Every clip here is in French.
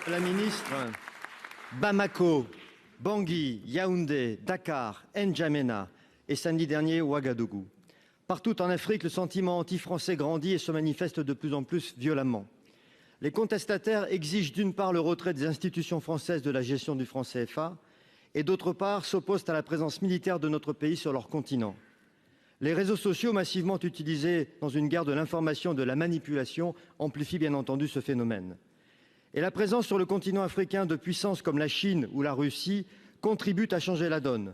La ministre, Bamako, Bangui, Yaoundé, Dakar, N'Djamena et samedi dernier Ouagadougou. Partout en Afrique, le sentiment anti-français grandit et se manifeste de plus en plus violemment. Les contestataires exigent d'une part le retrait des institutions françaises de la gestion du franc CFA et d'autre part s'opposent à la présence militaire de notre pays sur leur continent. Les réseaux sociaux massivement utilisés dans une guerre de l'information et de la manipulation amplifient bien entendu ce phénomène. Et la présence sur le continent africain de puissances comme la Chine ou la Russie contribue à changer la donne.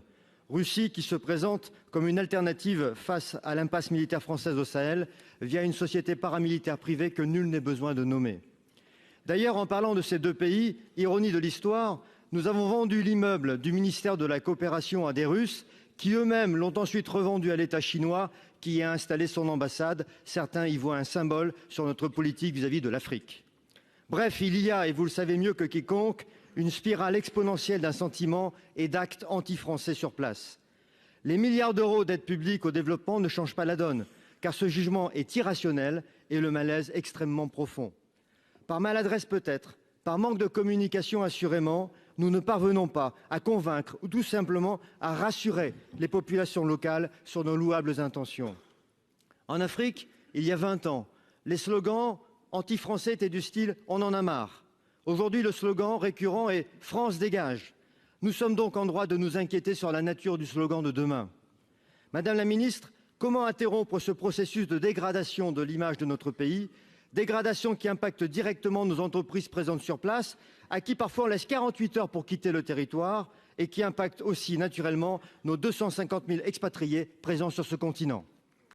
Russie qui se présente comme une alternative face à l'impasse militaire française au Sahel via une société paramilitaire privée que nul n'est besoin de nommer. D'ailleurs, en parlant de ces deux pays, ironie de l'histoire, nous avons vendu l'immeuble du ministère de la Coopération à des Russes qui eux-mêmes l'ont ensuite revendu à l'État chinois qui y a installé son ambassade. Certains y voient un symbole sur notre politique vis-à-vis de l'Afrique. Bref, il y a, et vous le savez mieux que quiconque, une spirale exponentielle d'un sentiment et d'actes anti-français sur place. Les milliards d'euros d'aide publique au développement ne changent pas la donne, car ce jugement est irrationnel et le malaise extrêmement profond. Par maladresse peut-être, par manque de communication assurément, nous ne parvenons pas à convaincre ou tout simplement à rassurer les populations locales sur nos louables intentions. En Afrique, il y a 20 ans, les slogans anti-français étaient du style « on en a marre ». Aujourd'hui, le slogan récurrent est « France dégage ». Nous sommes donc en droit de nous inquiéter sur la nature du slogan de demain. Madame la ministre, comment interrompre ce processus de dégradation de l'image de notre pays, dégradation qui impacte directement nos entreprises présentes sur place, à qui parfois on laisse 48 heures pour quitter le territoire et qui impacte aussi naturellement nos 250 000 expatriés présents sur ce continent.